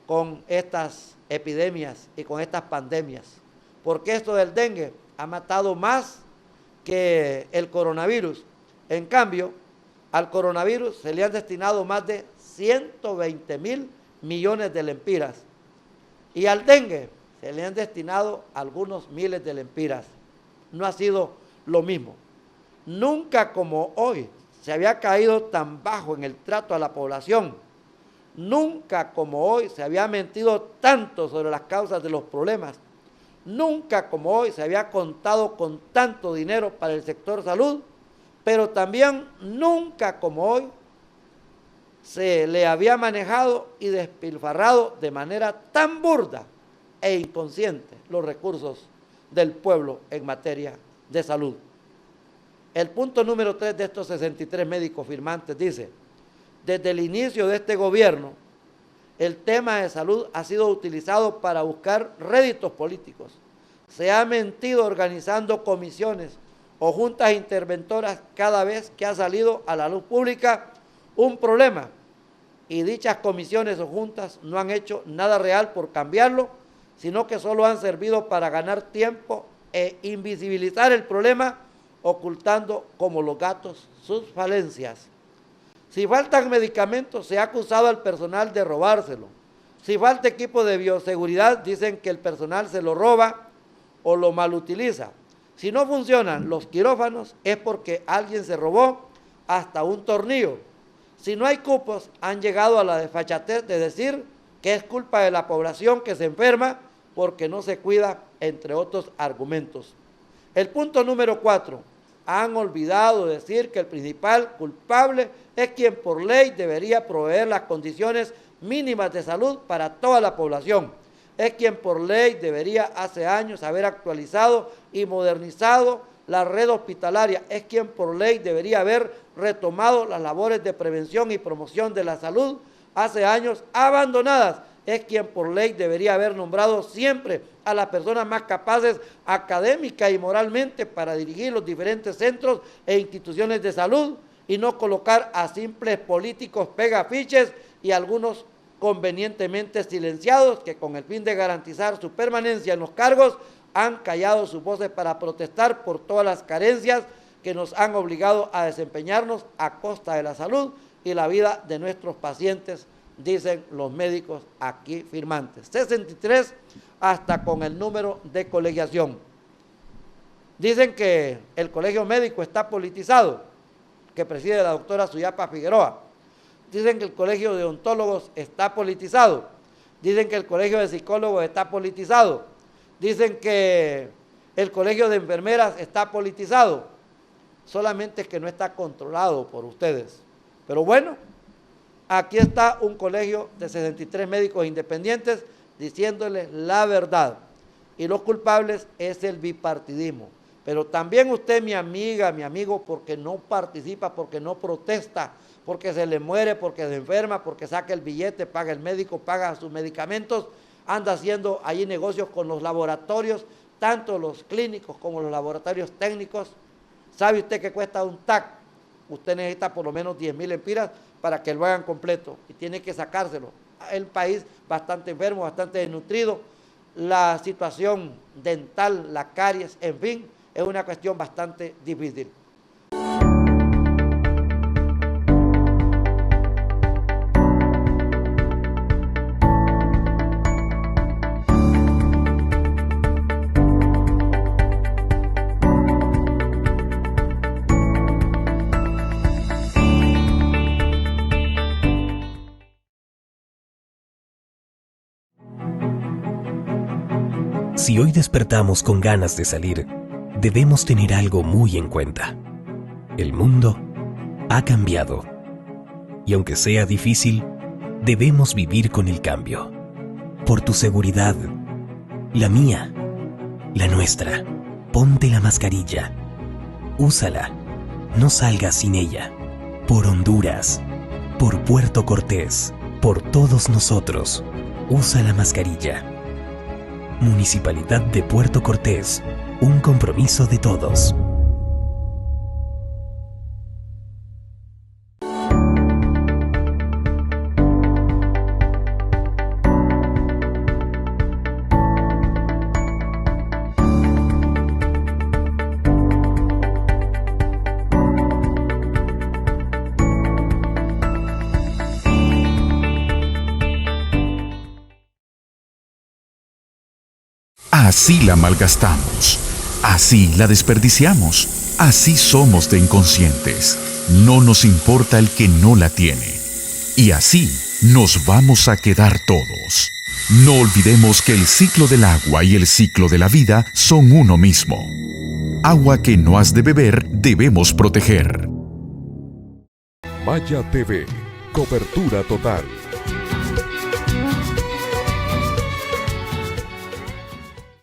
con estas epidemias y con estas pandemias, porque esto del dengue ha matado más que el coronavirus. En cambio, al coronavirus se le han destinado más de 120.000 millones de lempiras y al dengue se le han destinado algunos miles de lempiras. No ha sido lo mismo. Nunca como hoy se había caído tan bajo en el trato a la población Nunca como hoy se había mentido tanto sobre las causas de los problemas. Nunca como hoy se había contado con tanto dinero para el sector salud, pero también nunca como hoy se le había manejado y despilfarrado de manera tan burda e inconsciente los recursos del pueblo en materia de salud. El punto número 3 de estos 63 médicos firmantes dice: desde el inicio de este gobierno, el tema de salud ha sido utilizado para buscar réditos políticos. Se ha mentido organizando comisiones o juntas interventoras cada vez que ha salido a la luz pública un problema, y dichas comisiones o juntas no han hecho nada real por cambiarlo, sino que solo han servido para ganar tiempo e invisibilizar el problema, ocultando como los gatos sus falencias. Si faltan medicamentos, se ha acusado al personal de robárselo. Si falta equipo de bioseguridad, dicen que el personal se lo roba o lo malutiliza. Si no funcionan los quirófanos, es porque alguien se robó hasta un tornillo. Si no hay cupos, han llegado a la desfachatez de decir que es culpa de la población que se enferma porque no se cuida, entre otros argumentos. El punto número 4. Han olvidado decir que el principal culpable es quien por ley debería proveer las condiciones mínimas de salud para toda la población. Es quien por ley debería hace años haber actualizado y modernizado la red hospitalaria. Es quien por ley debería haber retomado las labores de prevención y promoción de la salud hace años abandonadas. Es quien por ley debería haber nombrado siempre a las personas más capaces académica y moralmente para dirigir los diferentes centros e instituciones de salud, y no colocar a simples políticos pegafiches y algunos convenientemente silenciados que con el fin de garantizar su permanencia en los cargos han callado sus voces para protestar por todas las carencias que nos han obligado a desempeñarnos a costa de la salud y la vida de nuestros pacientes, dicen los médicos aquí firmantes. 63 hasta con el número de colegiación. Dicen que el colegio médico está politizado, que preside la doctora Suyapa Figueroa. Dicen que el colegio de odontólogos está politizado. Dicen que el colegio de psicólogos está politizado. Dicen que el colegio de enfermeras está politizado. Solamente que no está controlado por ustedes. Pero bueno, aquí está un colegio de 63 médicos independientes diciéndoles la verdad. Y los culpables es el bipartidismo. Pero también usted, mi amiga, mi amigo, porque no participa, porque no protesta, porque se le muere, porque se enferma, porque saca el billete, paga el médico, paga sus medicamentos, anda haciendo allí negocios con los laboratorios, tanto los clínicos como los laboratorios técnicos. ¿Sabe usted que cuesta un TAC? Usted necesita por lo menos 10.000 lempiras para que lo hagan completo y tiene que sacárselo. El país bastante enfermo, bastante desnutrido, la situación dental, la caries, en fin, es una cuestión bastante difícil. Si hoy despertamos con ganas de salir, debemos tener algo muy en cuenta. El mundo ha cambiado. Y aunque sea difícil, debemos vivir con el cambio. Por tu seguridad, la mía, la nuestra, ponte la mascarilla. Úsala, no salgas sin ella. Por Honduras, por Puerto Cortés, por todos nosotros, usa la mascarilla. Municipalidad de Puerto Cortés, un compromiso de todos. Así la malgastamos, así la desperdiciamos, así somos de inconscientes. No nos importa el que no la tiene. Y así nos vamos a quedar todos. No olvidemos que el ciclo del agua y el ciclo de la vida son uno mismo. Agua que no has de beber, debemos proteger. Maya TV, cobertura total.